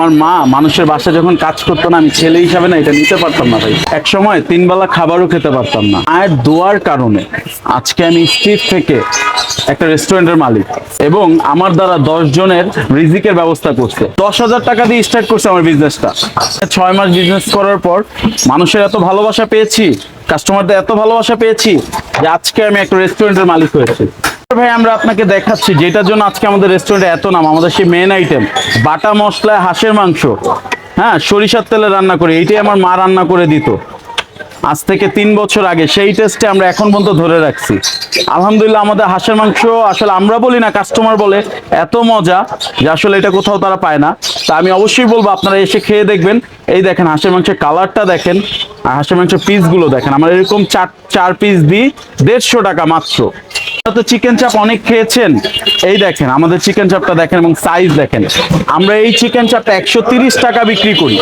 আমার মা মানুষের বাসায় যখন কাজ করতো না, আমি ছেলে হিসাবে না এটা নিতে পারতাম না ভাই। এক সময় 3 বেলা খাবারও খেতে পারতাম না। মায়ের দোয়ার কারণে আজকে আমি স্ট্রিট থেকে একটা রেস্টুরেন্টের মালিক, এবং আমার দ্বারা 10 জনের রিজিকের ব্যবস্থা করছে। 10,000 টাকা দিয়ে স্টার্ট করছে আমার বিজনেসটা। 6 মাস বিজনেস করার পর মানুষের এত ভালোবাসা পেয়েছি, কাস্টমারদের এত ভালোবাসা পেয়েছি যে আজকে আমি একটা রেস্টুরেন্টের মালিক হয়েছি। ভাই আমরা আপনাকে দেখাচ্ছি যেটার জন্য আজকে আমাদের রেস্টুরেন্টে এত নাম, আমাদের সেই মেন আইটেম বাটা মশলায় হাঁসের মাংস, হ্যাঁ, সরিষার তেলে রান্না করি। এইটাই আমার মা রান্না করে দিত আজ থেকে 3 বছর আগে। সেই টেস্টে আমরা এখন পর্যন্ত ধরে রাখছি। আলহামদুলিল্লাহ আমাদের হাঁসের মাংস আসলে আমরা বলি না, কাস্টমার বলে এত মজা যে আসলে এটা কোথাও তারা পায় না। তা আমি অবশ্যই বলবো আপনারা এসে খেয়ে দেখবেন। এই দেখেন হাঁসের মাংসের কালারটা দেখেন, আর হাঁসের মাংসের পিসগুলো দেখেন। আমরা এরকম চার পিস দিই 150 টাকা মাত্র। তো চিকেন চাপ অনেক খেয়েছেন, এই দেখেন আমাদের চিকেন চাপটা দেখেন এবং সাইজ দেখেন। আমরা এই চিকেন চাপটা 130 টাকা বিক্রি করি।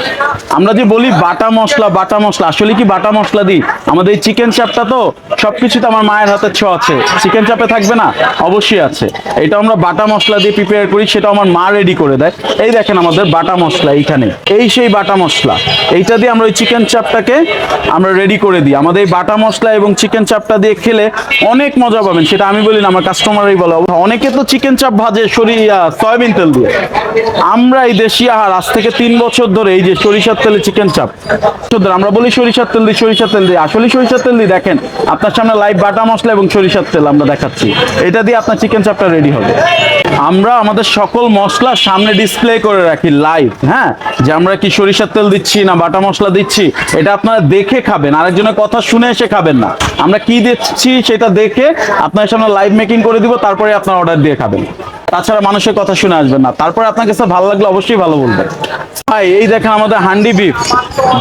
আমরা যে বলি বাটা মশলা বাটা মশলা, আসলে কি বাটা মশলা দিই? আমাদের এই চিকেন চাপটা তো সবকিছুতে আমার মায়ের হাতের ছোঁয়া আছে। চিকেন চাপে থাকবে না? অবশ্যই আছে। এটা আমরা বাটা মশলা দিয়ে প্রিপেয়ার করি, সেটা আমার মা রেডি করে দেয়। এই দেখেন আমাদের বাটা মশলা এইখানে, এই সেই বাটা মশলা, এইটা দিয়ে আমরা ওই চিকেন চাপটাকে আমরা রেডি করে দিই। আমাদের এই বাটা মশলা এবং চিকেন চাপটা দিয়ে খেলে অনেক মজা পাবেন। সেটা আমি বলি না, আমার কাস্টমারই বলে। অনেকে তো চিকেন চাপ ভাজে সয়াবিন তেল দিয়ে। আমরা এই দেশি আহার আজ থেকে 3 বছর ধরে এই যে সরিষার তেলে চিকেন চাপ, আমরা বলি সরিষার তেল দিই, সরিষার তেল দিই, আসলে সরিষার তেল দিই। দেখেন আপনার সামনে লাইভ বাটা মশলা এবং সরিষার তেল আমরা দেখাচ্ছি, এটা দিয়ে আপনার চিকেন চাপটা রেডি হবে। আমরা আমাদের সকল মশলা সামনে ডিসপ্লে করে রাখি লাইভ, হ্যাঁ, যে আমরা কি সরিষার তেল দিচ্ছি না বাটা মশলা দিচ্ছি, এটা আপনারা দেখে খাবেন, আরেকজনের কথা শুনে এসে খাবেন না। আমরা কি দিচ্ছি সেটা দেখে আপনার সামনে লাইভ মেকিং করে দিব, তারপরে আপনার অর্ডার দিয়ে খাবেন। তাছাড়া মানুষের কথা শুনে আসবেন না। তারপরে আপনার কাছে ভালো লাগলে অবশ্যই ভালো বলবেন। ভাই এই দেখেন আমাদের হান্ডি বিফ,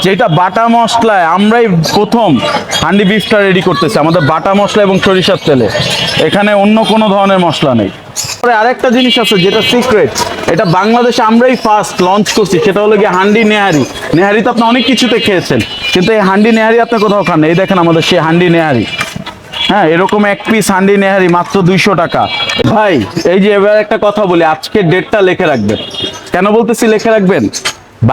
যেটা বাটা মশলায় আমরাই প্রথম হান্ডি বিফটা রেডি করতেছি আমাদের বাটা মশলা এবং সরিষার তেলে। এখানে অন্য কোনো ধরনের মশলা নেই। আরেকটা জিনিস আছে যেটা সিক্রেট, এটা বাংলাদেশে আমরাই ফার্স্ট লঞ্চ করছি, সেটা হলো গিয়ে হান্ডি নেহারি। নেহারি তো আপনি অনেক কিছুতে খেয়েছেন, কিন্তু এই হান্ডি নেহারি আপনি কোথাও খান না। এই দেখেন আমাদের সেই হান্ডি নেহারি, হ্যাঁ, এরকম এক পিস হান্ডি নেহারি মাত্র 200 টাকা। ভাই এই যে এবার একটা কথা বলি, আজকের ডেটটা লিখে রাখবেন। কেন বলতেছি লিখে রাখবেন?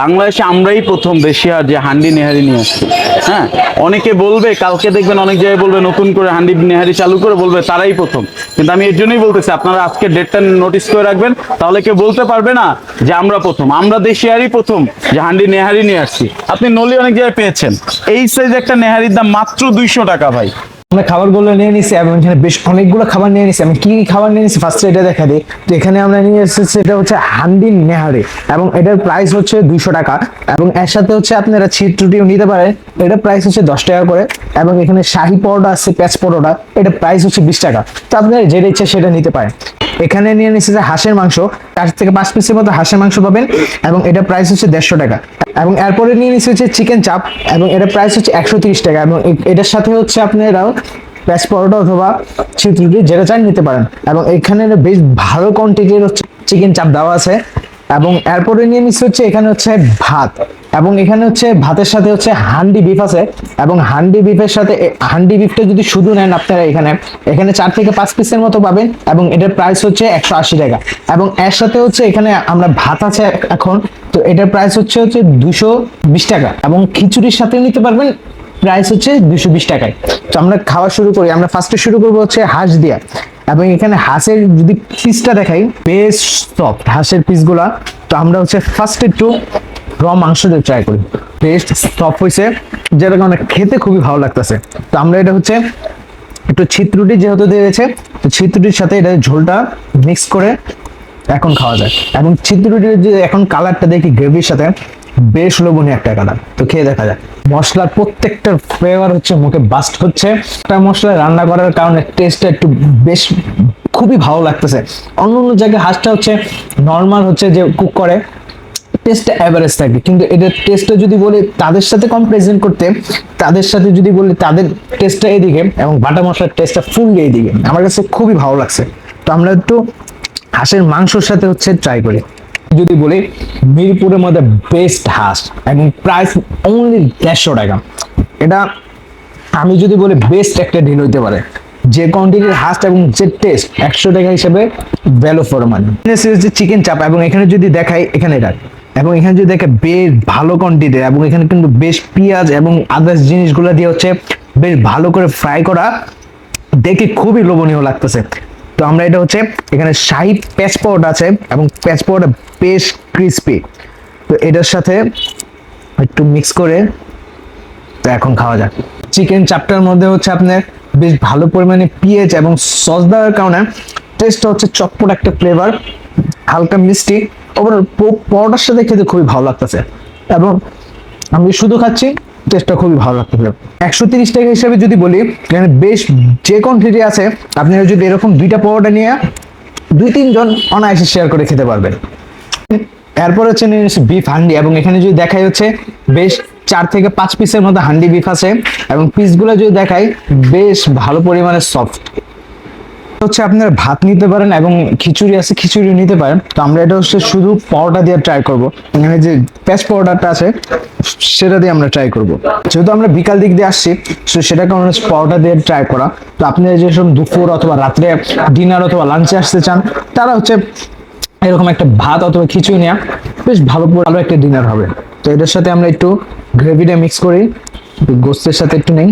বাংলাদেশে আমরাই প্রথম দেশিয়ার যে হান্ডি নেহারি নিয়ে আসছি। হ্যাঁ, অনেকে বলবে কালকে দেখবেন অনেক জায়গায় বলবে নতুন করে হান্ডি নেহারি চালু করে, বলবে তারাই প্রথম। কিন্তু আমি এর জন্যই বলতেছি আপনারা আজকের ডেটটা নোটিস করে রাখবেন, তাহলে কেউ বলতে পারবে না যে আমরা প্রথম। আমরা দেশিয়ারই প্রথম যে হান্ডি নেহারি নিয়ে আসছি। আপনি নলি অনেক জায়গায় পেয়েছেন, এই সাইজ একটা নেহারির দাম মাত্র 200 টাকা। ভাই আমরা খাবারগুলো নিয়ে নিছি এবং এখানে বেশ অনেকগুলো খাবার নিয়ে নিছি। আমি কি কি খাবার নিয়ে নিছি ফার্স্টে এটা দেখা দিই। তো এখানে আমরা নিয়ে এসেছি, এটা হচ্ছে হান্ডি নেহারি এবং এটার প্রাইস হচ্ছে 200 টাকা, এবং এর সাথে হচ্ছে আপনারা ছিটরুটিও নিতে পারেন। এটার প্রাইস হচ্ছে 10 টাকা করে, এবং এখানে শাহি পরোটা আছে, পেঁয়াজ পরোটা, এটা প্রাইস হচ্ছে 20 টাকা। তো আপনারা যেটা ইচ্ছা সেটা নিতে পারেন। এখানে নিয়ে নিচ্ছে যে হাঁসের মাংস, 4 থেকে 5 পিসের মতো হাঁসের মাংস পাবেন, এবং এটা প্রাইস হচ্ছে 150 টাকা। এবং এরপরে নিয়ে নিচ্ছে হচ্ছে চিকেন চাপ, এবং এটা প্রাইস হচ্ছে 130 টাকা, এবং এটার সাথে হচ্ছে আপনারা পেঁয়াজ পরোটা অথবা ছিটরুটি যেটা চান নিতে পারেন। এবং এখানে বেশ ভালো কোয়ান্টিটির হচ্ছে চিকেন চাপ দেওয়া আছে। এবং এরপরে নিয়ে নিচ্ছে হচ্ছে এখানে হচ্ছে ভাত, এবং এখানে হচ্ছে ভাতের সাথে হচ্ছে হান্ডি বিফ আছে। এবং হান্ডি বিফের সাথে হান্ডি বিফটা যদি শুধু নেন আপনারা এখানে 4 থেকে 5 পিসের মতো পাবেন, এবং এটার প্রাইস হচ্ছে 180 টাকা। এবং এর সাথে হচ্ছে এখানে আমরা ভাত আছে এখন, তো এটার প্রাইস হচ্ছে 220 টাকা, এবং খিচুড়ির সাথে নিতে পারবেন, প্রাইস হচ্ছে 220 টাকায়। তো আমরা খাওয়া শুরু করি। আমরা ফার্স্টে শুরু করবো হচ্ছে হাঁস দিয়া, এবং এখানে হাঁসের যদি পিসটা দেখাই বেশ সফট হাঁসের পিসগুলা। তো আমরা হচ্ছে ফার্স্ট একটু র মাংস দিয়ে ট্রাই করি, টেস্ট সফট হয়েছে, যেটা কারণে খেতে খুবই ভালো লাগতেছে। তো আমরা এটা হচ্ছে একটু ছিটরুটি যেহেতু দিয়েছে, তো ছিটরুটির সাথে এটা ঝোলটা মিক্স করে এখন খাওয়া যায়। এবং ছিটরুটির যে এখন কালারটা দেখি গ্রেভির সাথে বেশ লোভনীয় একটা কালার। তো খেয়ে দেখা যায়, মশলার প্রত্যেকটা ফ্লেভার হচ্ছে মুখে বাস্ট হচ্ছে। একটা মশলা রান্না করার কারণে টেস্টটা একটু বেশ খুবই ভালো লাগতেছে। অন্য অন্য জায়গায় হাঁসটা হচ্ছে নর্মাল হচ্ছে যে কুক করে টেস্টটা অ্যাভারেজ থাকে, কিন্তু এটার টেস্টটা যদি বলি তাদের সাথে কম্পারিজন করতে, তাদের সাথে যদি বলি তাদের টেস্টটা এদিকে এবং বাটা মশলার টেস্টটা ফুললি এইদিকে, আমার কাছে খুবই ভালো লাগছে। তো আমরা একটু হাঁসের মাংসর সাথে হচ্ছে ট্রাই করি। যদি বলি মিরপুরের মধ্যে বেস্ট হাঁস, এবং প্রাইস অনলি 150 টাকা। এটা আমি যদি বলি বেস্ট একটা ডিল হইতে পারে। যে কোয়ান্টিটির হাঁস এবং যে টেস্ট 100 টাকা হিসেবে ভ্যালু ফর মানি। চিকেন চাপ, এবং এখানে যদি দেখাই এখানে এটা এবং এখানে যদি দেখে বেশ ভালো কোয়ান্টিটি, এবং এখানে কিন্তু বেশ পেঁয়াজ এবং আদার্স জিনিসগুলো দিয়ে হচ্ছে বেশ ভালো করে ফ্রাই করা, দেখে খুবই লোভনীয় লাগতেছে। তো আমরা এটা হচ্ছে এখানে শাহি পেঁয়াজ পাউডার আছে এবং পেঁয়াজ পাউডার বেশ ক্রিস্পি, তো এটার সাথে একটু মিক্স করে তো এখন খাওয়া যাক। চিকেন চাপটার মধ্যে হচ্ছে আপনার বেশ ভালো পরিমাণে পেঁয়াজ এবং সস দেওয়ার কারণে টেস্টটা হচ্ছে চটপট একটা ফ্লেভার, হালকা মিষ্টি, ওভারঅল পরোটার সাথে খেতে খুবই ভালো লাগতেছে। এবং আমি শুধু খাচ্ছি, টেস্টটা খুবই ভালো লাগতেছে। 130 টাকা হিসেবে যদি বলি, এখানে বেশ যে কোয়ান্টিটি আছে, আপনারা যদি এরকম 2টা পরোটা নিয়ে 2-3 জন অনায়াসে শেয়ার করে খেতে পারবেন। এরপর হচ্ছে বিফ হান্ডি, এবং এখানে যদি দেখাই হচ্ছে বেশ 4 থেকে 5 পিসের মতো হান্ডি বিফ আছে, এবং পিসগুলো যদি দেখাই বেশ ভালো পরিমাণে সফট। হচ্ছে আপনারা ভাত নিতে পারেন এবং খিচুড়ি আছে, খিচুড়ি নিতে পারেন। তো আমরা এটা হচ্ছে শুধু পরোটা দিয়ে ট্রাই করব। এখানে যে পেঁয়াজ পরোটাটা আছে সেটা দিয়ে আমরা ট্রাই করব। যেহেতু আমরা বিকাল দিক দিয়ে আসছি, তো সেটা কারণে পরোটা দিয়ে ট্রাই করা। তো আপনি যেসব দুপুর অথবা রাত্রে ডিনার অথবা লাঞ্চে আসতে চান, তারা হচ্ছে এরকম একটা ভাত অথবা খিচুড়ি নেওয়া বেশ ভালো একটা ডিনার হবে। তো এটার সাথে আমরা একটু গ্রেভিটা মিক্স করি, গোস্তের সাথে একটু নেই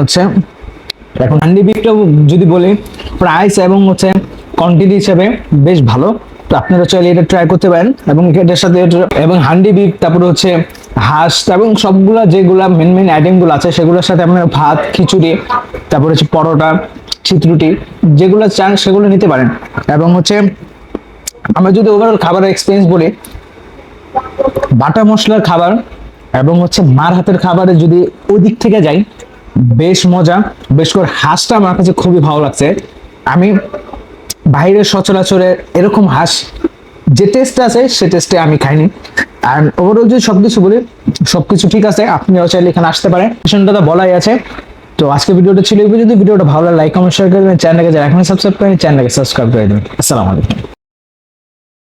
হচ্ছে। এখন হান্ডি বিফটা যদি বলি, প্রাইস এবং হচ্ছে কোয়ান্টিটি হিসেবে বেশ ভালো। তো আপনারা চাইলে এটা ট্রাই করতে পারেন। এবং এটার সাথে এবং হান্ডি বিফ, তারপরে হচ্ছে হাঁস এবং সবগুলা যেগুলা মেন আইটেমগুলো আছে সেগুলোর সাথে আপনারা ভাত, খিচুড়ি, তারপরে হচ্ছে পরোটা, চিত্রুটি যেগুলো চান সেগুলো নিতে পারেন। এবং হচ্ছে আমরা যদি ওভারঅল খাবারের এক্সপিরিয়েন্স বলি, বাটা মশলার খাবার এবং হচ্ছে মার হাতের খাবারে যদি ওই দিক থেকে যাই, বেশ মজা। বেশ করে হাঁসটা আমার কাছে খুবই ভালো লাগছে। আমি বাইরের সচরাচরে এরকম হাঁস যে টেস্ট আছে সে টেস্টে আমি খাইনি। আর ওভারঅল যদি সবকিছু বলি, সবকিছু ঠিক আছে, আপনিও চাইলে এখানে আসতে পারেন, সেটা তো বলাই আছে। তো আজকে ভিডিওটা ছিল, যদি ভিডিওটা ভালো লাগে লাইক কমেন্ট শেয়ার করে দেবেন, চ্যানেলকে যারা এখনো সাবস্ক্রাইব করেন চ্যানেলকে সাবস্ক্রাইব করে দেবেন। আসসালামু আলাইকুম।